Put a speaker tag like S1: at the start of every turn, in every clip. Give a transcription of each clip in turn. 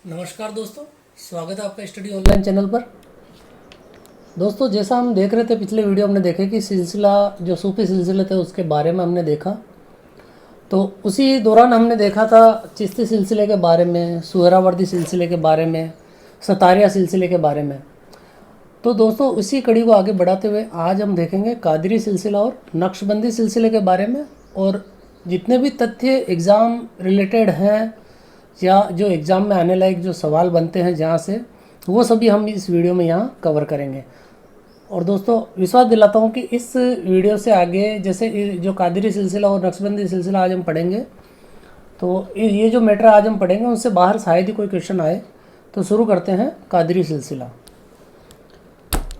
S1: नमस्कार दोस्तों, स्वागत है आपका स्टडी ऑनलाइन चैनल पर। दोस्तों, जैसा हम देख रहे थे पिछले वीडियो हमने देखे कि सिलसिला जो सूफी सिलसिले थे उसके बारे में हमने देखा। तो उसी दौरान हमने देखा था चिश्ती सिलसिले के बारे में, सुहरावर्दी सिलसिले के बारे में, सतारिया सिलसिले के बारे में। तो दोस्तों, उसी कड़ी को आगे बढ़ाते हुए आज हम देखेंगे कादरी सिलसिला और नक्शबंदी सिलसिले के बारे में, और जितने भी तथ्य एग्ज़ाम रिलेटेड हैं या जो एग्ज़ाम में आने लायक जो सवाल बनते हैं जहाँ से, वो सभी हम इस वीडियो में यहाँ कवर करेंगे। और दोस्तों, विश्वास दिलाता हूँ कि इस वीडियो से आगे जैसे जो कादरी सिलसिला और नक्शबंदी सिलसिला आज हम पढ़ेंगे, तो ये जो मैटर आज हम पढ़ेंगे उनसे बाहर शायद ही कोई क्वेश्चन आए। तो शुरू करते हैं कादरी सिलसिला।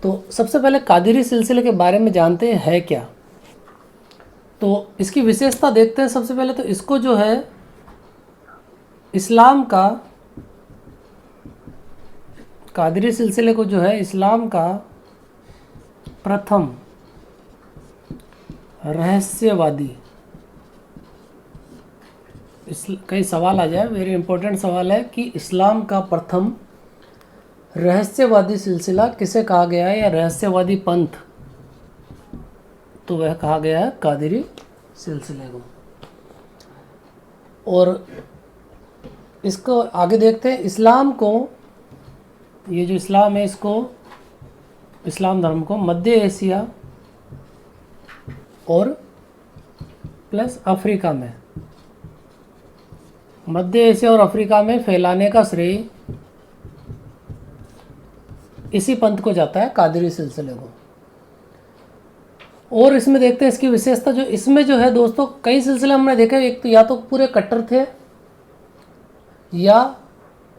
S1: तो सबसे पहले कादरी सिलसिले के बारे में जानते हैं क्या। तो इसकी विशेषता देखते हैं। सबसे पहले तो इसको जो है इस्लाम का, कादरी सिलसिले को जो है इस्लाम का प्रथम रहस्यवादी, कई सवाल आ जाए, वेरी इंपॉर्टेंट सवाल है कि इस्लाम का प्रथम रहस्यवादी सिलसिला किसे कहा गया है या रहस्यवादी पंथ, तो वह कहा गया है कादरी सिलसिले को। और इसको आगे देखते हैं। इस्लाम को, ये जो इस्लाम है, इसको इस्लाम धर्म को मध्य एशिया और प्लस अफ्रीका में, मध्य एशिया और अफ्रीका में फैलाने का श्रेय इसी पंथ को जाता है, कादरी सिलसिले को। और इसमें देखते हैं इसकी विशेषता। जो इसमें जो है दोस्तों, कई सिलसिले हमने देखे, एक तो या तो पूरे कट्टर थे या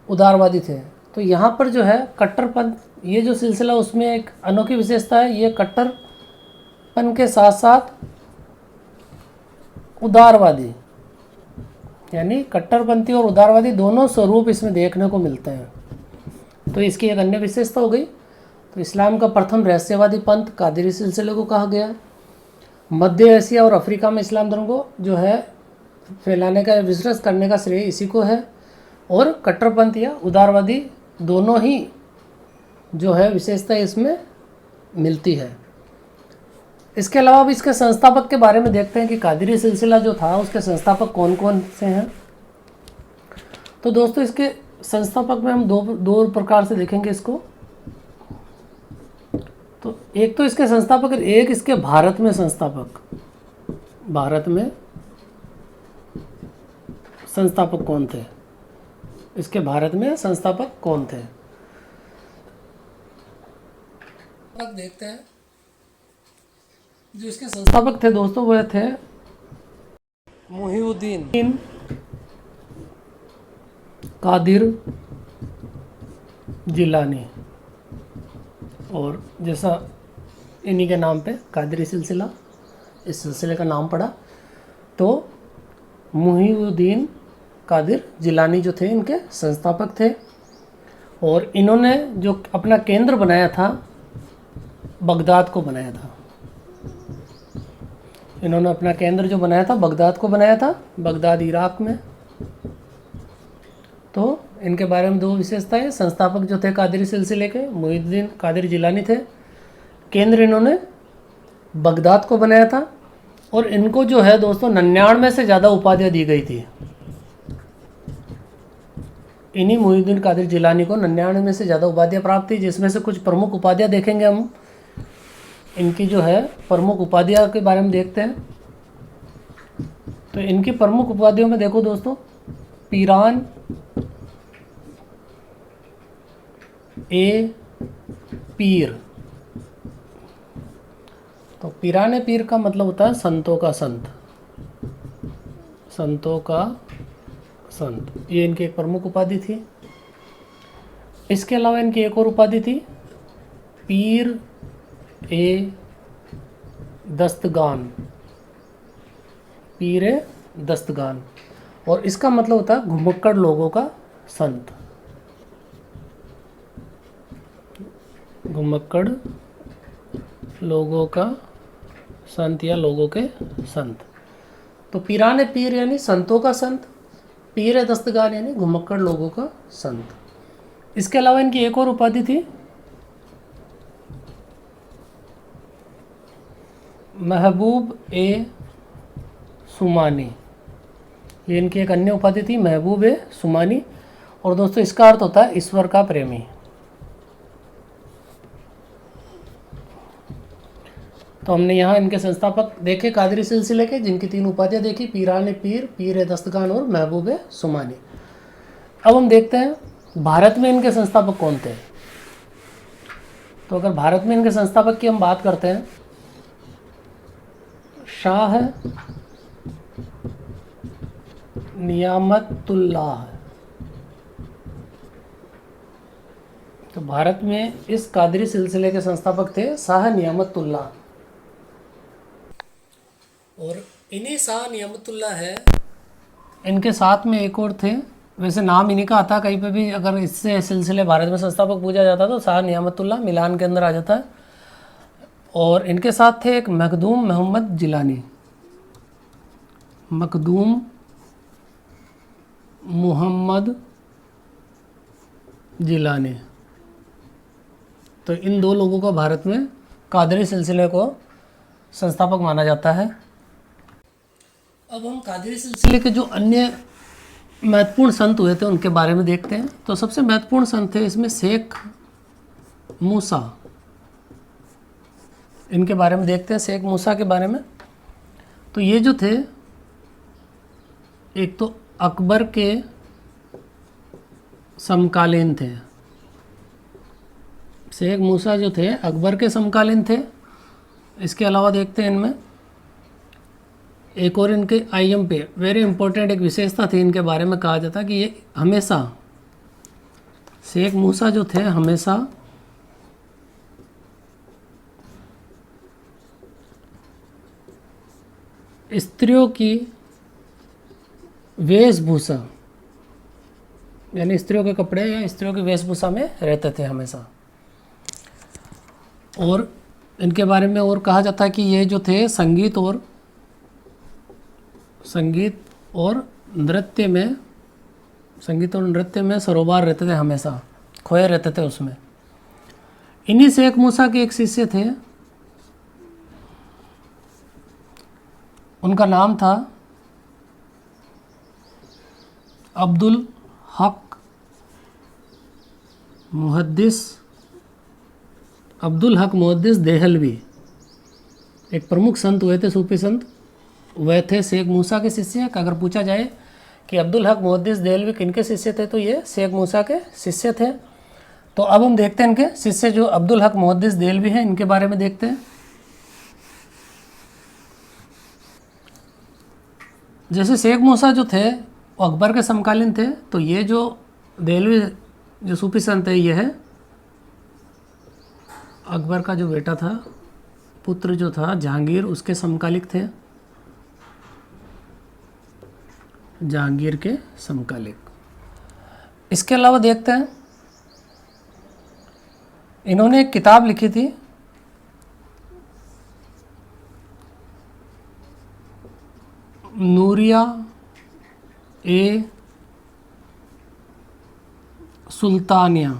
S1: उदारवादी थे। तो यहाँ पर जो है कट्टरपंथ, ये जो सिलसिला, उसमें एक अनोखी विशेषता है, ये कट्टरपन के साथ साथ उदारवादी, यानी कट्टरपंथी और उदारवादी दोनों स्वरूप इसमें देखने को मिलते हैं। तो इसकी एक अन्य विशेषता हो गई। तो इस्लाम का प्रथम रहस्यवादी पंथ कादरी सिलसिले को कहा गया। मध्य एशिया और अफ्रीका में इस्लाम धर्म को जो है फैलाने का, विस्तृत करने का श्रेय इसी को है। और कट्टरपंथ या उदारवादी दोनों ही जो है विशेषता इसमें मिलती है। इसके अलावा भी इसके संस्थापक के बारे में देखते हैं कि कादरी सिलसिला जो था उसके संस्थापक कौन कौन से हैं। तो दोस्तों, इसके संस्थापक में हम दो प्रकार से देखेंगे इसको। तो एक तो इसके संस्थापक, एक इसके भारत में संस्थापक, भारत में संस्थापक कौन थे, इसके भारत में संस्थापक कौन थे, अब देखते हैं। जो इसके संस्थापक थे दोस्तों, वह थे मुहीउद्दीन कादिर जिलानी। और जैसा इन्हीं के नाम पे कादरी सिलसिला, इस सिलसिले का नाम पड़ा। तो मुहीउद्दीन कादिर जिलानी जो थे, इनके संस्थापक थे। और इन्होंने जो अपना केंद्र बनाया था, बगदाद को बनाया था। इन्होंने अपना केंद्र जो बनाया था बगदाद को बनाया था, बगदाद इराक में। तो इनके बारे में दो विशेषताएं। संस्थापक जो थे कादरी सिलसिले के, मुहीउद्दीन कादिर जिलानी थे। केंद्र इन्होंने बगदाद को बनाया था। और इनको जो है दोस्तों 99 से ज़्यादा उपाधियाँ दी गई थी। इन्हीं मुहीउद्दीन कादिर जिलानी को 99 में से ज़्यादा उपाधियाँ प्राप्त थी, जिसमें से कुछ प्रमुख उपाधियाँ देखेंगे हम। इनकी जो है प्रमुख उपाधियाँ के बारे में देखते हैं। तो इनकी प्रमुख उपाधियों में देखो दोस्तों, पीरान ए पीर। तो पीरान पीर का मतलब होता है संतों का संत, संतों का संत। ये इनकी एक प्रमुख उपाधि थी। इसके अलावा इनकी एक और उपाधि थी, पीर ए दस्तगान, पीर ए दस्तगान। और इसका मतलब होता है घुमक्कड़ लोगों का संत, घुमक्कड़ लोगों का संत या लोगों के संत। तो पीरान पीर यानी संतों का संत, पीर दस्तगान यानी घुमक्कड़ लोगों का संत। इसके अलावा इनकी एक और उपाधि थी, महबूब ए सुमानी। ये इनकी एक अन्य उपाधि थी, महबूब ए सुमानी। और दोस्तों इसका अर्थ होता है ईश्वर का प्रेमी। तो हमने यहाँ इनके संस्थापक देखे कादरी सिलसिले के, जिनकी 3 उपाधियाँ देखी, पीरान पीर, पीर दस्तगान और महबूब सुमानी। अब हम देखते हैं भारत में इनके संस्थापक कौन थे। तो अगर भारत में इनके संस्थापक की हम बात करते हैं, शाह नियामतुल्लाह। तो भारत में इस कादरी सिलसिले के संस्थापक थे शाह नियामतुल्लाह। और इन्हीं शाह नियामतुल्लाह है, इनके साथ में एक और थे, वैसे नाम इन्हीं का आता, कहीं पे भी अगर इससे सिलसिले भारत में संस्थापक पूछा जाता तो शाह नियामतुल्लाह मिलान के अंदर आ जाता है। और इनके साथ थे एक मखदूम मोहम्मद जिलानी, मखदूम मोहम्मद जिलानी। तो इन 2 लोगों को भारत में कादरी सिलसिले को संस्थापक माना जाता है। अब हम कादरी सिलसिले के जो अन्य महत्वपूर्ण संत हुए थे उनके बारे में देखते हैं। तो सबसे महत्वपूर्ण संत थे इसमें शेख मूसा। इनके बारे में देखते हैं, शेख मूसा के बारे में। तो ये जो थे, एक तो अकबर के समकालीन थे। शेख मूसा जो थे अकबर के समकालीन थे। इसके अलावा देखते हैं इनमें एक और इनके आईएम पे वेरी इंपॉर्टेंट एक विशेषता थी, इनके बारे में कहा जाता कि ये हमेशा, शेख मूसा जो थे हमेशा स्त्रियों की वेशभूषा यानी स्त्रियों के कपड़े या स्त्रियों की वेशभूषा में रहते थे हमेशा। और इनके बारे में और कहा जाता है कि ये जो थे संगीत और नृत्य में सरोबार रहते थे, हमेशा खोए रहते थे उसमें। इन्हीं शेख मूसा के एक शिष्य थे, उनका नाम था अब्दुल हक मुहद्दिस देहलवी। एक प्रमुख संत हुए थे, सूफी संत, वह थे शेख मूसा के शिष्य। अगर पूछा जाए कि अब्दुल हक मुहद्दिस देहलवी किनके शिष्य थे, तो ये शेख मूसा के शिष्य थे। तो अब हम देखते हैं इनके शिष्य जो अब्दुल हक मुहद्दिस देहलवी हैं, इनके बारे में देखते हैं। जैसे शेख मूसा जो थे वो अकबर के समकालीन थे, तो ये जो देहलवी जो सूफी संत है, ये है अकबर का जो बेटा था, पुत्र जो था जहांगीर, उसके समकालिक थे, जहांगीर के समकालिक। इसके अलावा देखते हैं इन्होंने एक किताब लिखी थी, नूरिया ए सुल्तानिया।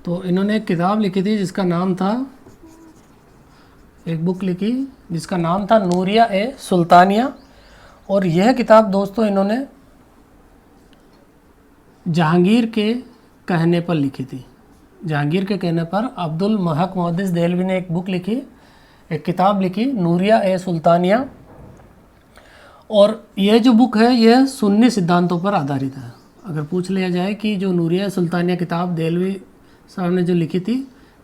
S1: तो इन्होंने एक किताब लिखी थी जिसका नाम था, एक बुक लिखी जिसका नाम था नूरिया ए सुल्तानिया। और यह किताब दोस्तों इन्होंने जहांगीर के कहने पर लिखी थी। जहांगीर के कहने पर अब्दुल हक मुहद्दिस देहलवी ने एक बुक लिखी, एक किताब लिखी, नूरिया ए सुल्तानिया। और यह जो बुक है यह सुन्नी सिद्धांतों पर आधारित है। अगर पूछ लिया जाए कि जो नूरिया सुल्तानिया किताब देहलवी साहब ने जो लिखी थी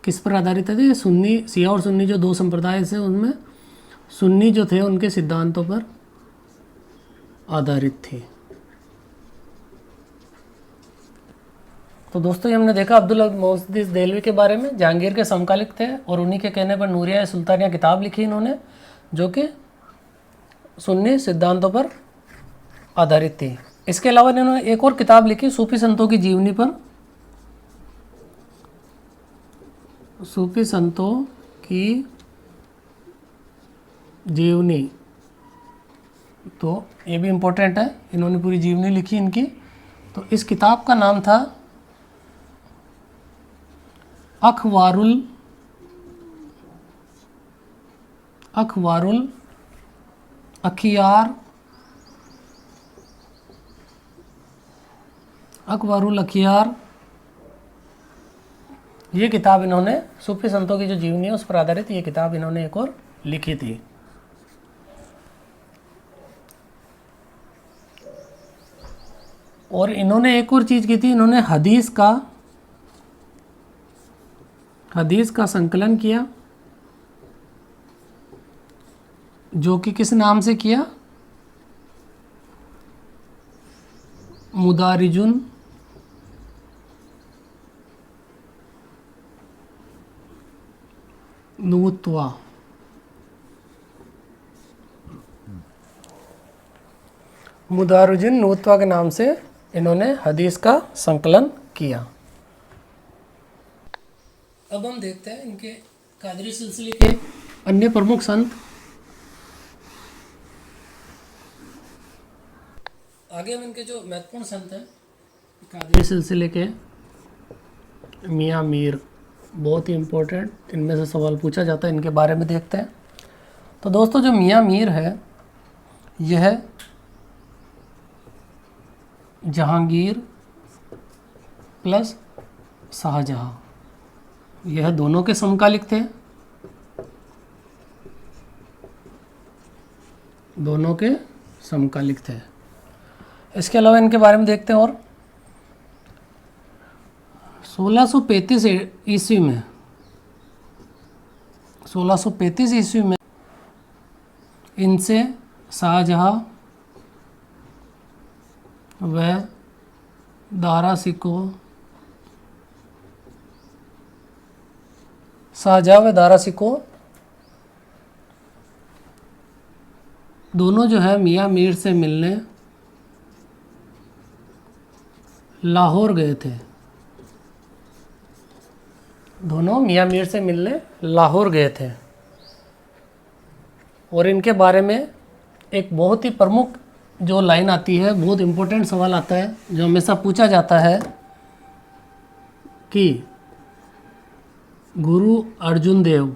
S1: किस पर आधारित है, तो ये सुन्नी, शिया और सुन्नी जो 2 संप्रदाय से, उनमें सुन्नी जो थे उनके सिद्धांतों पर आधारित थी। तो दोस्तों ये हमने देखा अब्दुल हक मुहद्दिस देहलवी के बारे में, जहांगीर के समकालिक थे और उन्हीं के कहने पर नूरिया सुल्तानिया किताब लिखी इन्होंने, जो कि सुन्नी सिद्धांतों पर आधारित थी। इसके अलावा इन्होंने एक और किताब लिखी सूफी संतों की जीवनी पर, सूफी संतों की जीवनी तो ये भी इम्पोर्टेंट है, इन्होंने पूरी जीवनी लिखी इनकी। तो इस किताब का नाम था अखबारुल अखियार, अखबारुल अखियार। ये किताब इन्होंने सूफी संतों की जो जीवनी है उस पर आधारित ये किताब इन्होंने एक और लिखी थी। और इन्होंने एक और चीज़ की थी, इन्होंने हदीस का संकलन किया, जो कि किस नाम से किया? मुदारिजुन नुत्वा। मुदारिजुन नुत्वा के नाम से इन्होंने हदीस का संकलन किया। अब हम देखते हैं इनके कादरी सिलसिले के अन्य प्रमुख संत। आगे हम इनके जो महत्वपूर्ण संत हैं कादरी सिलसिले के, मियाँ मीर, बहुत ही इम्पोर्टेंट, इनमें से सवाल पूछा जाता है, इनके बारे में देखते हैं। तो दोस्तों जो मियाँ मीर है यह जहांगीर प्लस शाहजहां, यह दोनों के समकालिक थे, दोनों के समकालिक थे। इसके अलावा इनके बारे में देखते हैं। और 1635 ईस्वी में 1635 ईस्वी में इनसे शाहजहां व दारा सिकों दोनों जो है मियाँ मीर से मिलने लाहौर गए थे। दोनों मियाँ मीर से मिलने लाहौर गए थे। और इनके बारे में एक बहुत ही प्रमुख जो लाइन आती है, बहुत इम्पोर्टेंट सवाल आता है जो हमेशा पूछा जाता है कि गुरु अर्जुन देव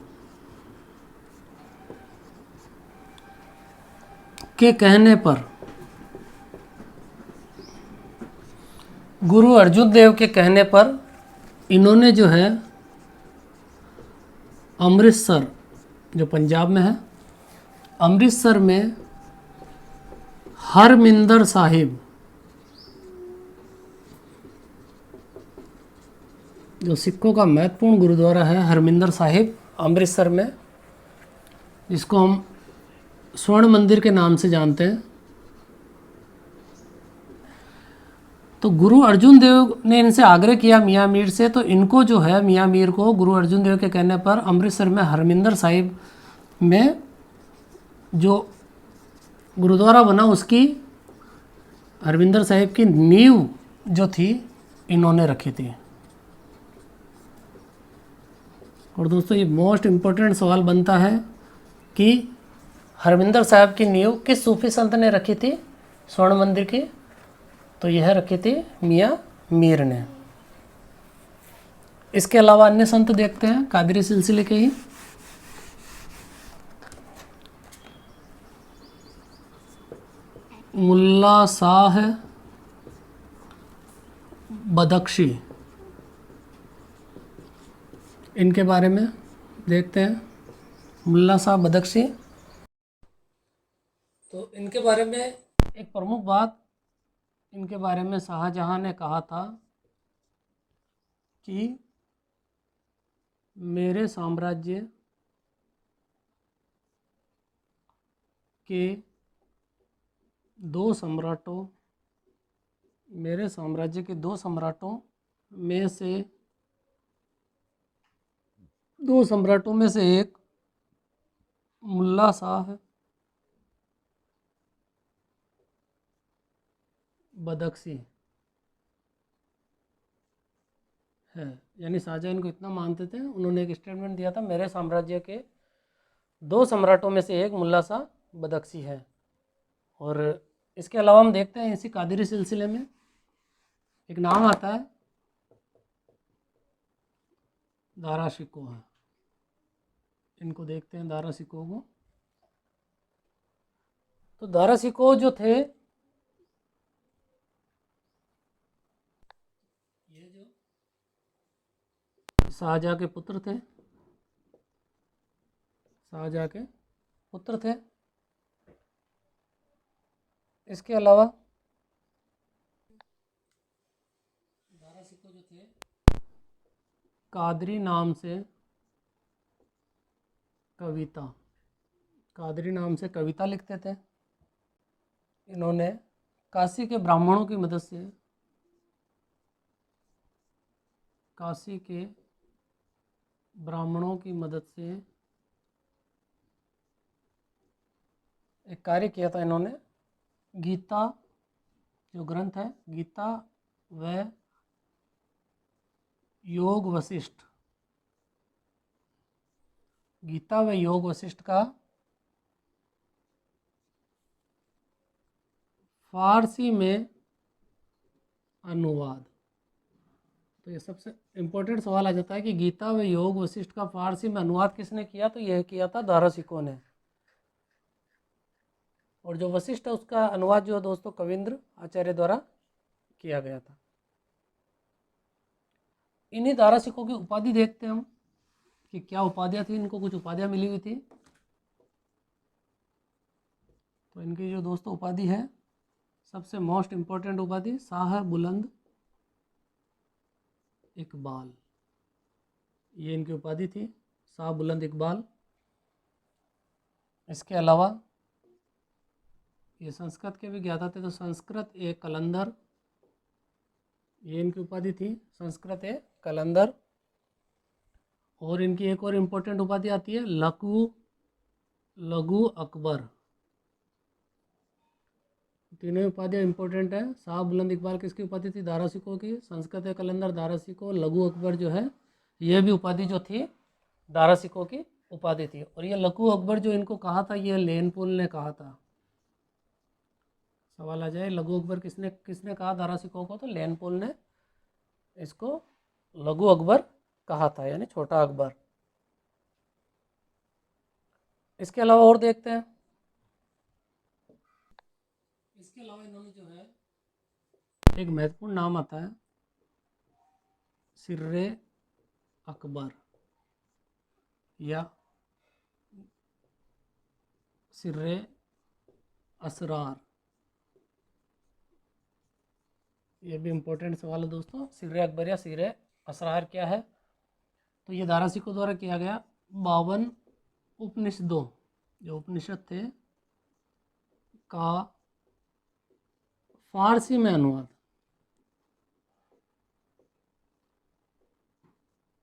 S1: के कहने पर, गुरु अर्जुन देव के कहने पर इन्होंने जो है अमृतसर, जो पंजाब में है, अमृतसर में हरमिंदर साहिब, जो सिखों का महत्वपूर्ण गुरुद्वारा है हरमिंदर साहिब अमृतसर में, जिसको हम स्वर्ण मंदिर के नाम से जानते हैं। तो गुरु अर्जुन देव ने इनसे आग्रह किया मियाँ मीर से, तो इनको जो है मियाँ मीर को गुरु अर्जुन देव के कहने पर अमृतसर में हरमिंदर साहिब में जो गुरुद्वारा बना उसकी, हरमिंदर साहिब की नींव जो थी इन्होंने रखी थी। और दोस्तों ये मोस्ट इम्पोर्टेंट सवाल बनता है कि हरमिंदर साहिब की नींव किस सूफी संत ने रखी थी स्वर्ण मंदिर की? तो यह रखी थी मियाँ मीर ने। इसके अलावा अन्य संत देखते हैं कादरी सिलसिले के ही। मुल्ला शाह बदख्शी, इनके बारे में देखते हैं। मुल्ला शाह बदख्शी, तो इनके बारे में एक प्रमुख बात, इनके बारे में शाहजहां ने कहा था कि मेरे साम्राज्य के दो सम्राटों में से एक मुल्ला शाह बदख्शी है। यानी शाहजहां इनको इतना मानते थे, उन्होंने एक स्टेटमेंट दिया था, मेरे साम्राज्य के दो सम्राटों में से एक मुल्ला शाह बदख्शी है। और इसके अलावा हम देखते हैं इसी कादरी सिलसिले में एक नाम आता है दारा शिकोह है। इनको देखते हैं दारा शिकोह को। तो दारा शिकोह जो थे, ये जो शाहजहाँ के पुत्र थे, शाहजहाँ के पुत्र थे। इसके अलावा दारा शिकोह जो थे कादरी नाम से कविता, कादरी नाम से कविता लिखते थे। इन्होंने काशी के ब्राह्मणों की मदद से, काशी के ब्राह्मणों की मदद से एक कार्य किया था। इन्होंने गीता जो ग्रंथ है, गीता व योग वशिष्ठ, गीता व योग वशिष्ठ का फारसी में अनुवाद। तो ये सबसे इम्पोर्टेंट सवाल आ जाता है कि गीता व योग वशिष्ठ का फारसी में अनुवाद किसने किया? तो यह किया था दारा शिकोह ने। और जो वशिष्ठ है उसका अनुवाद जो है दोस्तों कविंद्र आचार्य द्वारा किया गया था। इन्हीं दारा शिकोह की उपाधि देखते हैं हम कि क्या उपाधियाँ थी। इनको कुछ उपाधियाँ मिली हुई थी। तो इनकी जो दोस्तों उपाधि है, सबसे मोस्ट इम्पोर्टेंट उपाधि शाह बुलंद इकबाल, ये इनकी उपाधि थी, शाह बुलंद इकबाल। इसके अलावा ये संस्कृत के भी ज्ञाता थे, तो संस्कृत एक कलंदर, ये इनकी उपाधि थी, संस्कृत एक कलंदर। और इनकी एक और इम्पोर्टेंट उपाधि आती है लघु अकबर। तीनों उपाधियाँ इंपॉर्टेंट है। शाह बुलंद इकबाल किसकी उपाधि थी? दारा शिकोह की। संस्कृत कलंदर दारा शिकोह। लघु अकबर जो है ये भी उपाधि जो थी दारा शिकोह की उपाधि थी। और ये लघु अकबर जो इनको कहा था, ये लेनपुल ने कहा था। सवाल आ जाए लघु अकबर किसने किसने कहा दारा शिकोह को? तो लेनपुल ने इसको लघु अकबर कहा था, यानी छोटा अकबर। इसके अलावा और देखते हैं। इसके अलावा इन्होंने जो है एक महत्वपूर्ण नाम आता है सिर्रे अकबर या सिर्रे असरार। ये भी इम्पोर्टेंट सवाल है दोस्तों। सिर्रे अकबर या सिर्रे असरार क्या है? तो ये दारा शिकोह द्वारा किया गया 52 उपनिषदों, जो उपनिषद थे, का फारसी में अनुवाद।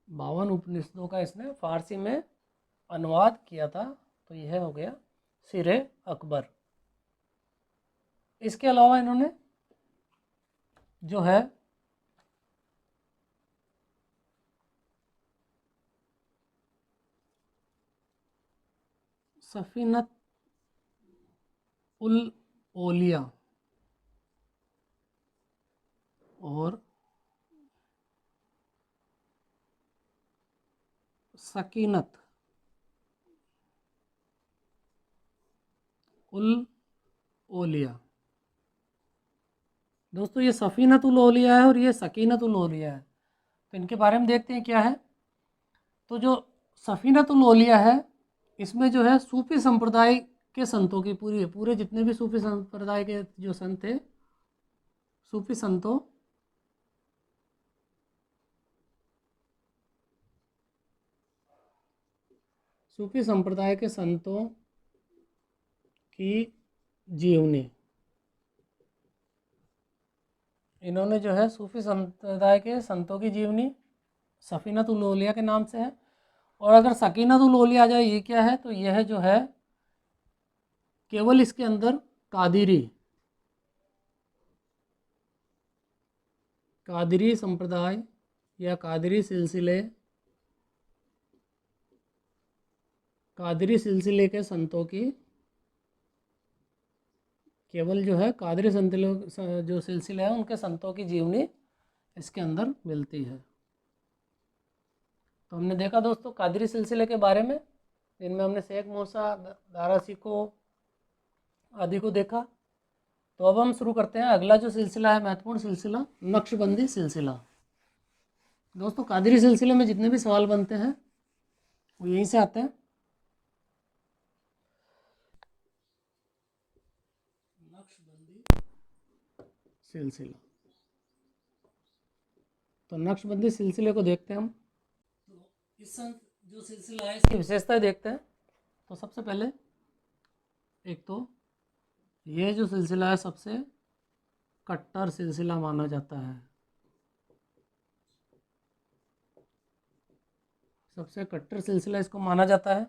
S1: 52 उपनिषदों का इसने फारसी में अनुवाद किया था। तो यह हो गया सिरे अकबर। इसके अलावा इन्होंने जो है सफीनत उल ओलिया और सकीनत उल ओलिया। दोस्तों ये सफीनत उल ओलिया है और ये सकीनत उल ओलिया है। तो इनके बारे में देखते हैं क्या है। तो जो सफीनत उल ओलिया है, इसमें जो है सूफी संप्रदाय के संतों की पूरे जितने भी सूफी संप्रदाय के जो संत थे, सूफी संतों सूफी संप्रदाय के संतों की जीवनी, इन्होंने जो है सूफी संप्रदाय के संतों की जीवनी सफीनत उल ओलिया के नाम से है। और अगर सकीनत उल ओलिया आ जाए, ये क्या है? तो यह जो है केवल इसके अंदर कादरी संप्रदाय या कादरी सिलसिले के संतों केवल जो है कादरी जो सिलसिला है उनके संतों की जीवनी इसके अंदर मिलती है। तो हमने देखा दोस्तों कादरी सिलसिले के बारे में, इनमें हमने शेख मूसा, दारा शिकोह आदि को देखा। तो अब हम शुरू करते हैं अगला जो सिलसिला है, महत्वपूर्ण सिलसिला, नक्शबंदी सिलसिला। दोस्तों कादरी सिलसिले में जितने भी सवाल बनते हैं वो यहीं से आते हैं। नक्शबंदी सिलसिला, तो नक्शबंदी सिलसिले को देखते हैं हम। तो इस जो सिलसिला है इसकी विशेषताएं देखते हैं। तो सबसे पहले एक तो ये जो सिलसिला है सबसे कट्टर सिलसिला माना जाता है, सबसे कट्टर सिलसिला इसको माना जाता है।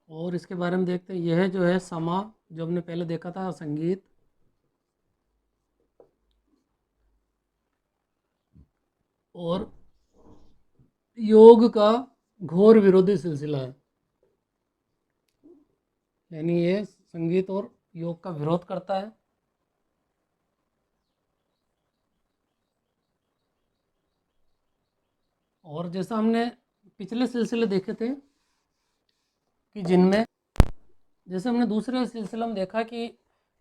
S1: और इसके बारे में देखते हैं, यह जो है समा, जो हमने पहले देखा था, संगीत, और योग का घोर विरोधी सिलसिला है। यानी ये संगीत और योग का विरोध करता है। और जैसा हमने पिछले सिलसिले देखे थे कि जिनमें, जैसे हमने दूसरे सिलसिले में देखा कि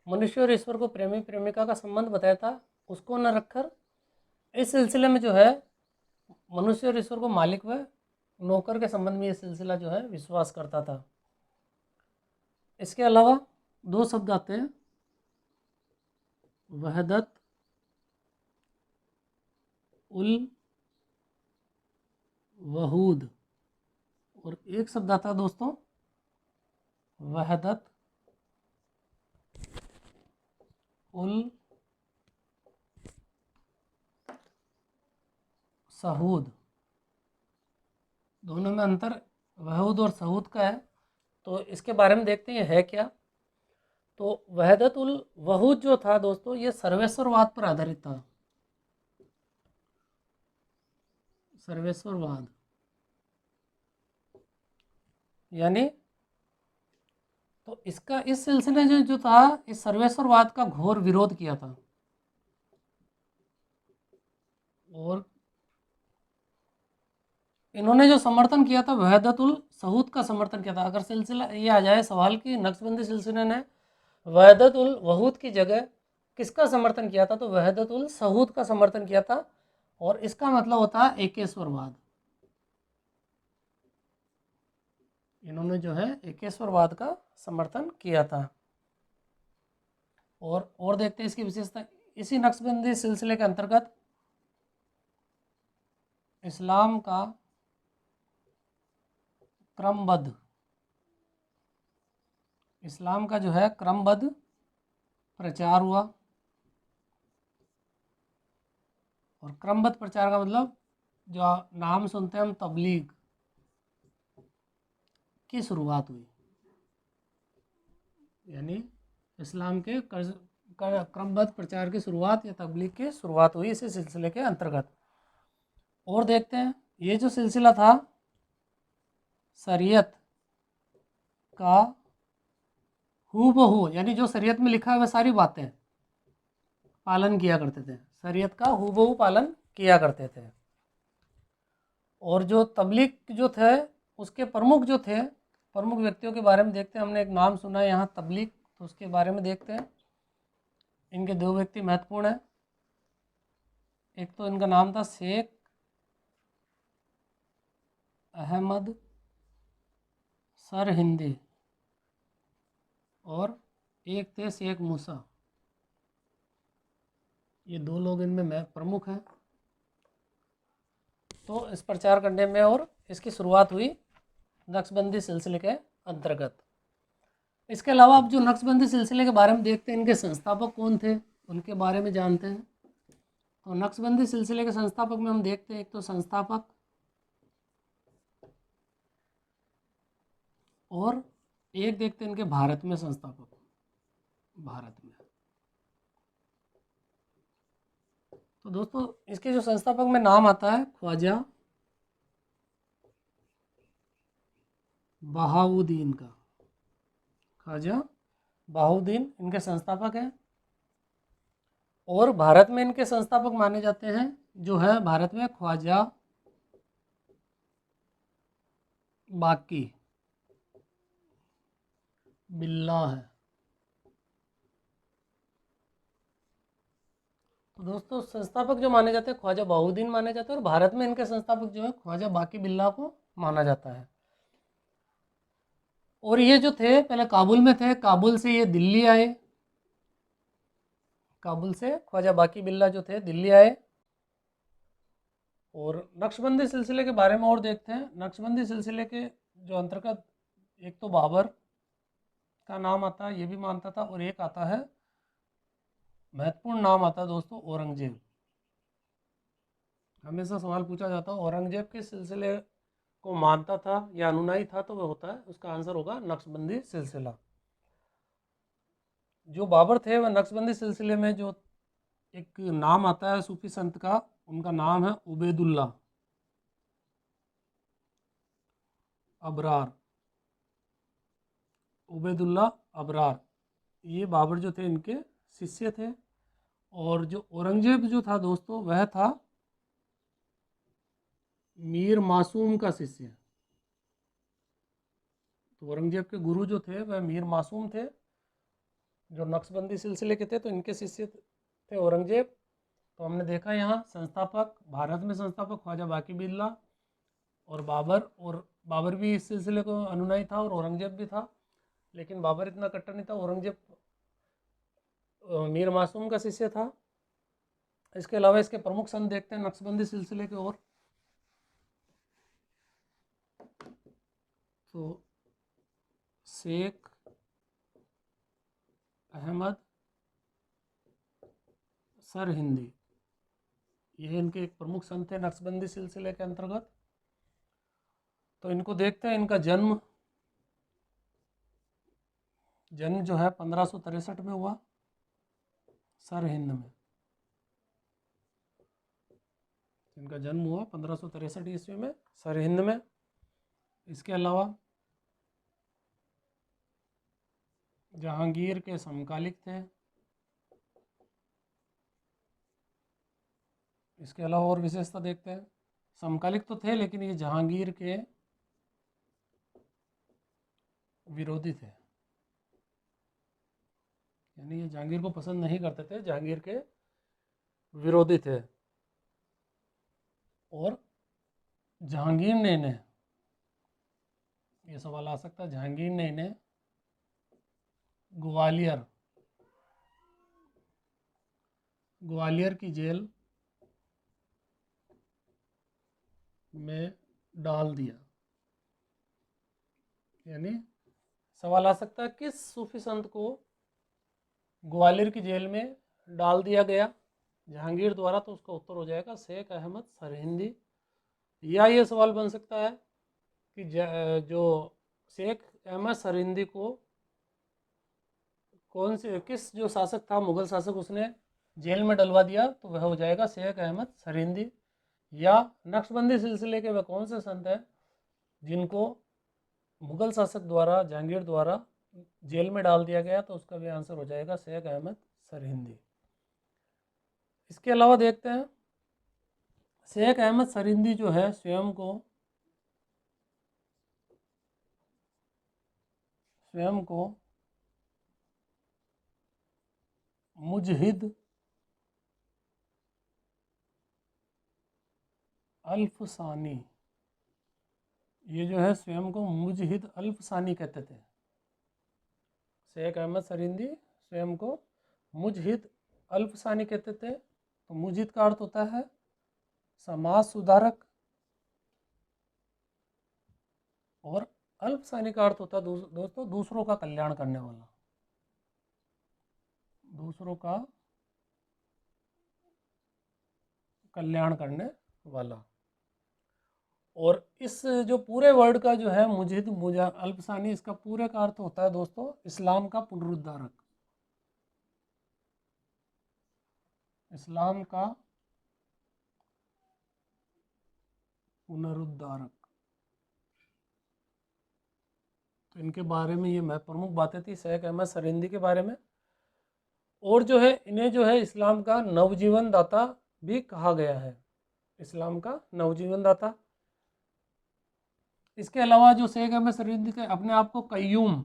S1: मनुष्य और ईश्वर को प्रेमी प्रेमिका का संबंध बताया था, उसको न रखकर इस सिलसिले में जो है मनुष्य और ईश्वर को मालिक व नौकर के संबंध में ये सिलसिला जो है विश्वास करता था। इसके अलावा दो शब्द आते हैं, वहदत उल वहूद, और एक शब्द आता है दोस्तों वहदत उल सहूद। दोनों में अंतर वहूद और सहूद का है। तो इसके बारे में देखते हैं है क्या। तो वहदत उल वहूद जो था दोस्तों, ये सर्वेश्वरवाद पर आधारित था, सर्वेश्वरवाद। यानी तो इसका इस सिलसिले जो था, इस सर्वेश्वरवाद का घोर विरोध किया था। और इन्होंने जो समर्थन किया था वहदतुल सहूद का समर्थन किया था। अगर सिलसिला ये आ जाए सवाल कि नक्शबंदी सिलसिले ने वहदतुल वहूद की जगह किसका समर्थन किया था, तो वहदतुल सहूद का समर्थन किया था। और इसका मतलब होता है एकेश्वरवाद। इन्होंने जो है एकेश्वरवाद का समर्थन किया था। और देखते हैं इसकी विशेषता। इसी नक्शबंदी सिलसिले के अंतर्गत इस्लाम का क्रमबद्ध, इस्लाम का जो है क्रमबद्ध प्रचार हुआ। और क्रमबद्ध प्रचार का मतलब जो नाम सुनते हैं हम, तबलीग की शुरुआत हुई। यानी इस्लाम के क्रमबद्ध प्रचार की शुरुआत या तबलीग की शुरुआत हुई इसी सिलसिले के अंतर्गत। और देखते हैं ये जो सिलसिला था शरीयत का हूबहू, यानी जो शरीयत में लिखा है वह सारी बातें पालन किया करते थे, शरीयत का हूबहू पालन किया करते थे। और जो तबलीग जो थे उसके प्रमुख जो थे, प्रमुख व्यक्तियों के बारे में देखते हैं। हमने एक नाम सुना है यहाँ तबलीग, तो उसके बारे में देखते हैं। इनके दो व्यक्ति महत्वपूर्ण हैं। एक तो इनका नाम था शेख अहमद सरहिंदी, और एक थे शेख मूसा। ये दो लोग इनमें प्रमुख हैं। तो इस प्रचार करने में और इसकी शुरुआत हुई नक्शबंदी सिलसिले के अंतर्गत। इसके अलावा अब जो नक्शबंदी सिलसिले के बारे में देखते हैं, इनके संस्थापक कौन थे उनके बारे में जानते हैं। तो नक्शबंदी सिलसिले के संस्थापक में हम देखते हैं, एक तो संस्थापक और एक देखते हैं इनके भारत में संस्थापक, भारत में। तो दोस्तों इसके जो संस्थापक में नाम आता है ख्वाजा बहाउद्दीन का, ख्वाजा बाहुद्दीन इनके संस्थापक हैं। और भारत में इनके संस्थापक माने जाते हैं जो है भारत में ख्वाजा बाकी बिल्ला है। तो दोस्तों संस्थापक जो माने जाते हैं ख्वाजा बाहुद्दीन माने जाते हैं और भारत में इनके संस्थापक जो है ख्वाजा बाकी बिल्ला को माना जाता है। और ये जो थे पहले काबुल में थे, काबुल से ये दिल्ली आए, काबुल से ख्वाजा बाकी बिल्ला जो थे दिल्ली आए। और नक्शबंदी सिलसिले के बारे में और देखते हैं। नक्शबंदी सिलसिले के जो अंतर्गत एक तो बाबर का नाम आता है, ये भी मानता था, और एक आता है महत्वपूर्ण नाम आता है दोस्तों औरंगजेब। हमेशा सवाल पूछा जाता है औरंगजेब किस सिलसिले को मानता था या अनुनायी था, तो वह होता है, उसका आंसर होगा नक्शबंदी सिलसिला। जो बाबर थे वह नक्शबंदी सिलसिले में जो एक नाम आता है सूफी संत का, उनका नाम है उबैदुल्ला अबरार, उबैदुल्ला अबरार। ये बाबर जो थे इनके शिष्य थे। और जो औरंगजेब जो था दोस्तों वह था मीर मासूम का शिष्य। तो औरंगजेब के गुरु जो थे वह मीर मासूम थे, जो नक्शबंदी सिलसिले के थे, तो इनके शिष्य थे औरंगजेब। तो हमने देखा यहाँ संस्थापक, भारत में संस्थापक ख्वाजा बाकी बिल्ला और बाबर भी इस सिलसिले को अनुयायी था और औरंगजेब भी था, लेकिन बाबर इतना कट्टर नहीं था, औरंगजेब मीर मासूम का शिष्य था। इसके अलावा इसके प्रमुख संत देखते हैं नक्शबंदी सिलसिले के। और तो शेख अहमद सरहिंदी, ये इनके एक प्रमुख संत थे नक्शबंदी सिलसिले के अंतर्गत। तो इनको देखते हैं। इनका जन्म जो है 1563 में हुआ सरहिंद में। इनका जन्म हुआ 1563 ईस्वी में सरहिंद में। इसके अलावा जहांगीर के समकालिक थे। इसके अलावा और विशेषता देखते हैं। समकालिक तो थे लेकिन ये जहांगीर के विरोधी थे, यानी ये जहांगीर को पसंद नहीं करते थे, जहांगीर के विरोधी थे। और जहांगीर ने इन्हें, ये सवाल आ सकता है, जहांगीर ने इन्हें ग्वालियर की जेल में डाल दिया। यानी सवाल आ सकता है किस सूफी संत को ग्वालियर की जेल में डाल दिया गया जहांगीर द्वारा, तो उसका उत्तर हो जाएगा शेख अहमद सरहिंदी। या ये सवाल बन सकता है कि जो शेख अहमद सरहिंदी को किस जो शासक था, मुगल शासक, उसने जेल में डलवा दिया, तो वह हो जाएगा शेख अहमद सरहिंदी। या नक्शबंदी सिलसिले के वह कौन से संत हैं जिनको मुगल शासक द्वारा, जहांगीर द्वारा जेल में डाल दिया गया, तो उसका भी आंसर हो जाएगा शेख अहमद सरहिंदी। इसके अलावा देखते हैं शेख अहमद सरहिंदी जो है स्वयं को मुजहिद अल्फसानी, ये जो है स्वयं को मुजहिद अल्फसानी कहते थे। शेख अहमद सरहिंदी स्वयं को मुजहिद अल्फसानी कहते थे। तो मुजहिद का अर्थ होता है समाज सुधारक, और अल्पसानी का अर्थ होता है दोस्तों दूसरों का कल्याण करने वाला, दूसरों का कल्याण करने वाला। और इस जो पूरे वर्ड का जो है मुजहिद अल्पसानी, इसका पूरे का अर्थ होता है दोस्तों इस्लाम का पुनरुद्धारक, इस्लाम का पुनरुद्धारक। तो इनके बारे में ये मैं प्रमुख बातें थी शेख अहमद सरिंदी के बारे में। और जो है इन्हें जो है इस्लाम का नवजीवन दाता भी कहा गया है, इस्लाम का नवजीवन दाता। इसके अलावा जो शेख अहमद सरिंदी थे अपने आप को कय्यूम,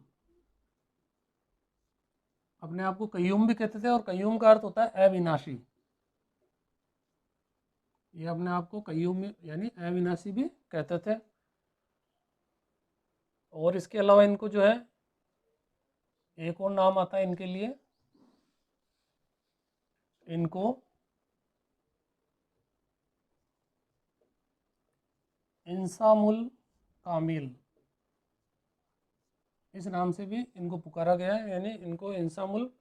S1: अपने आप को कय्यूम भी कहते थे, और कय्यूम का अर्थ होता है अविनाशी। ये अपने आप को कय्यूम यानी अविनाशी भी कहते थे। और इसके अलावा इनको जो है एक और नाम आता है इनके लिए, इनको इंसामुल कामिल, इस नाम से भी इनको पुकारा गया है, यानी इनको इंसामुल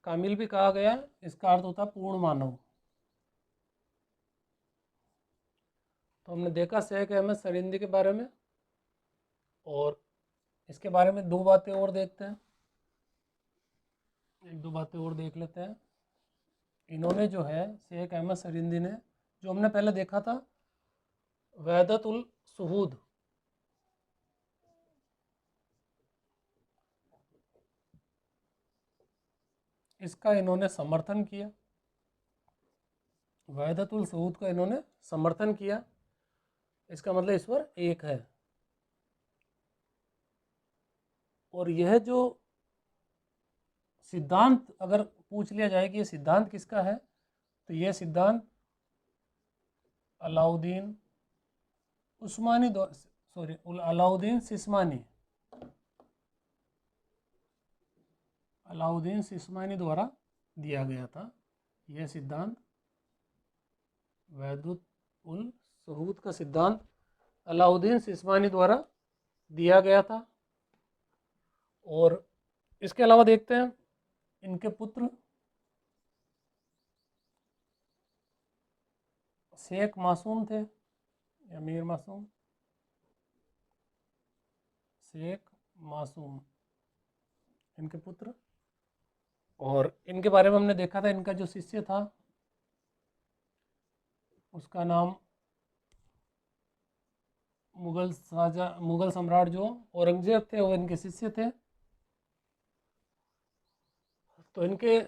S1: कामिल भी कहा गया है। इसका अर्थ होता है पूर्ण मानव। तो हमने देखा शेख अहमद सरिंदी के बारे में, और इसके बारे में दो बातें और देखते हैं, एक दो बातें और देख लेते हैं। इन्होंने जो है शेख अहमद सरिंदी ने, जो हमने पहले देखा था वहदत उल सुहूद, इसका इन्होंने समर्थन किया, वहदत उल सुहूद का इन्होंने समर्थन किया। इसका मतलब ईश्वर एक है। और यह जो सिद्धांत अगर पूछ लिया जाए कि ये सिद्धांत किसका है, तो यह सिद्धांत अलाउद्दीन उस्मानी सॉरी अलाउद्दीन सिस्मानी, अलाउद्दीन सिस्मानी द्वारा दिया गया था। यह सिद्धांत वहदत उल सुहूद का सिद्धांत अलाउद्दीन सिस्मानी द्वारा दिया गया था। और इसके अलावा देखते हैं इनके पुत्र शेख मासूम थे या मीर मासूम, शेख मासूम इनके पुत्र। और इनके बारे में हमने देखा था, इनका जो शिष्य था उसका नाम मुगल सम्राट जो औरंगजेब थे वो इनके शिष्य थे। तो इनके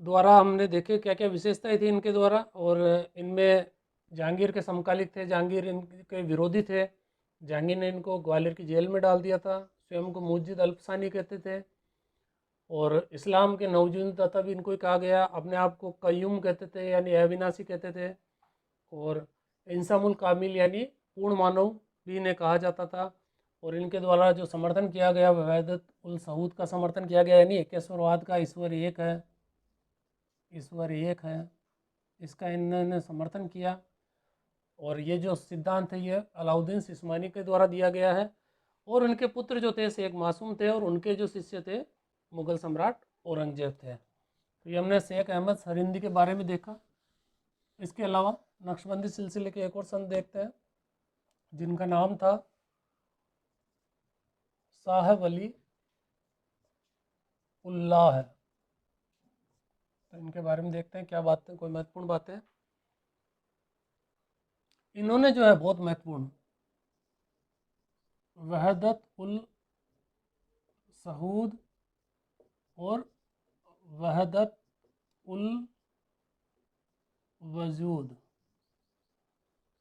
S1: द्वारा हमने देखे क्या क्या विशेषताएं थी इनके द्वारा, और इनमें जहांगीर के समकालिक थे, जहांगीर इनके विरोधी थे। जहांगीर ने इनको ग्वालियर की जेल में डाल दिया था, स्वयं को मुज्जिद अल्पसानी कहते थे। और इस्लाम के नवजीवन दाता भी इनको ही कहा गया, अपने आप को कय्यूम कहते थे यानी अविनाशी कहते थे। और इंसामुल कामिल यानी पूर्ण मानव भी इन्हें कहा जाता था। और इनके द्वारा जो समर्थन किया गया वहदत उल सऊद का समर्थन किया गया, यानी एकेश्वरवाद का, ईश्वर एक है, ईश्वर एक है, इसका इन्होंने समर्थन किया। और ये जो सिद्धांत है ये अलाउद्दीन सिस्मानी के द्वारा दिया गया है। और उनके पुत्र जो थे शेख मासूम थे, और उनके जो शिष्य थे मुगल सम्राट औरंगजेब थे। तो ये हमने शेख अहमद सरिंदी के बारे में देखा। इसके अलावा नक्शबंदी सिलसिले के एक और संत देखते हैं जिनका नाम था साहब अली उल्लाह है। तो इनके बारे में देखते हैं क्या बातें, कोई महत्वपूर्ण बातें। इन्होंने जो है बहुत महत्वपूर्ण वहदत उल सहूद और वहदत उल वजूद,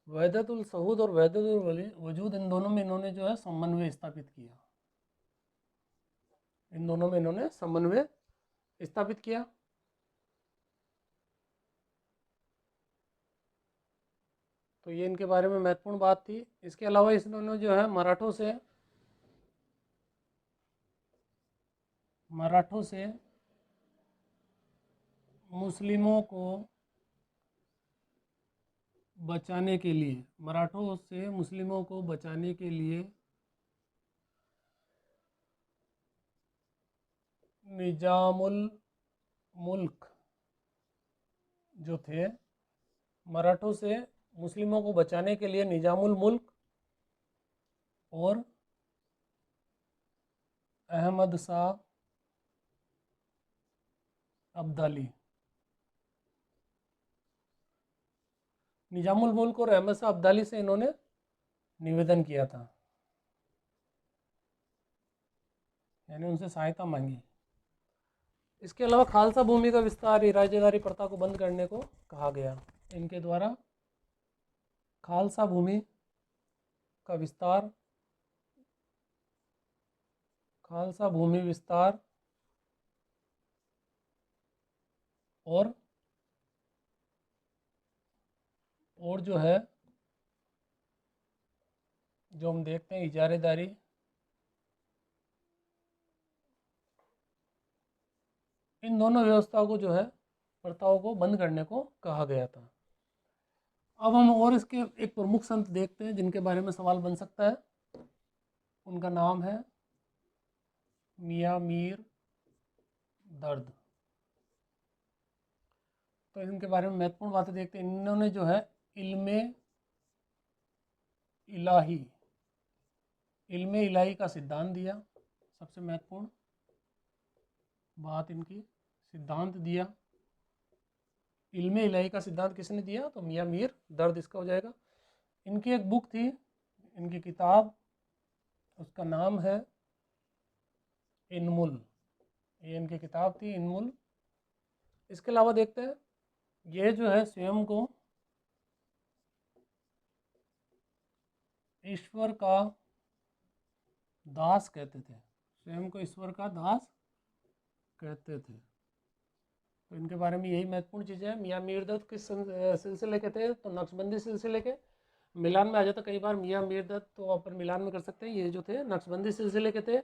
S1: वहदत उल सहूद और वहदत उल वजूद, इन दोनों में इन्होंने जो है समन्वय स्थापित किया, इन दोनों में इन्होंने समन्वय स्थापित किया। तो ये इनके बारे में महत्वपूर्ण बात थी। इसके अलावा इन्होंने जो है मराठों से मुस्लिमों को बचाने के लिए, मराठों से मुस्लिमों को बचाने के लिए निजामुल मुल्क जो थे, मराठों से मुस्लिमों को बचाने के लिए निजामुल मुल्क और अहमद शाह अब्दाली, निजामुल मुल्क और अहमद शाह अब्दाली से इन्होंने निवेदन किया था। यानी उनसे सहायता मांगी। इसके अलावा खालसा भूमि का विस्तार, इराजेदारी प्रथा को बंद करने को कहा गया। इनके द्वारा खालसा भूमि का विस्तार, खालसा भूमि विस्तार और जो है जो हम देखते हैं इजारेदारी, इन दोनों व्यवस्थाओं को जो है प्रथाओं को बंद करने को कहा गया था। अब हम और इसके एक प्रमुख संत देखते हैं जिनके बारे में सवाल बन सकता है। उनका नाम है मियाँ मीर दर्द। तो इनके बारे में महत्वपूर्ण बातें देखते हैं। इन्होंने जो है इल्मे इलाही, इल्मे इलाही का सिद्धांत दिया। सबसे महत्वपूर्ण बात इनकी, सिद्धांत दिया। इल्मे इलाही का सिद्धांत किसने दिया? तो मियाँ मीर दर्द इसका हो जाएगा। इनकी एक बुक थी, इनकी किताब, उसका नाम है इनमुल। ये इनकी किताब थी इनमुल। इसके अलावा देखते हैं, ये जो है स्वयं को ईश्वर का दास कहते थे, स्वयं को ईश्वर का दास कहते थे। तो इनके बारे में यही महत्वपूर्ण चीज़ें हैं। मियाँ मीर दर्द किस सिलसिले के थे? तो नक्शबंदी सिलसिले के। मिलान में आ जाता कई बार मियाँ मीर दर्द, तो अपन मिलान में कर सकते हैं। ये जो थे नक्शबंदी सिलसिले के थे।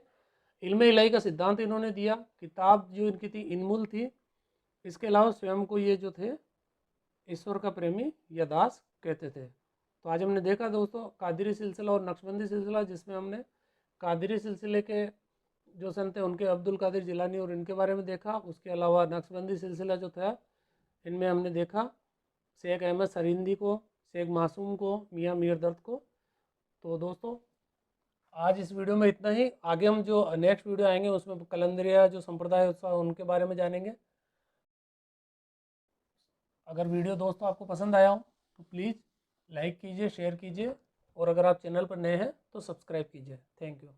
S1: इल्मे इलाही का सिद्धांत इन्होंने दिया। किताब जो इनकी थी इनमुल थी। इसके अलावा स्वयं को ये जो थे ईश्वर का प्रेमी या दास कहते थे। तो आज हमने देखा दोस्तों कादरी सिलसिला और नक्शबंदी सिलसिला, जिसमें हमने कादरी सिलसिले के जो संत थे उनके अब्दुल कादिर जिलानी और इनके बारे में देखा। उसके अलावा नक्शबंदी सिलसिला जो था इनमें हमने देखा शेख अहमद सरिंदी को, शेख मासूम को, मियाँ मीर दर्द को। तो दोस्तों आज इस वीडियो में इतना ही। आगे हम जो नेक्स्ट वीडियो आएंगे उसमें कलंदरिया जो संप्रदाय उत्सव उनके बारे में जानेंगे। अगर वीडियो दोस्तों आपको पसंद आया हो तो प्लीज़ लाइक कीजिए, शेयर कीजिए, और अगर आप चैनल पर नए हैं तो सब्सक्राइब कीजिए। Thank you.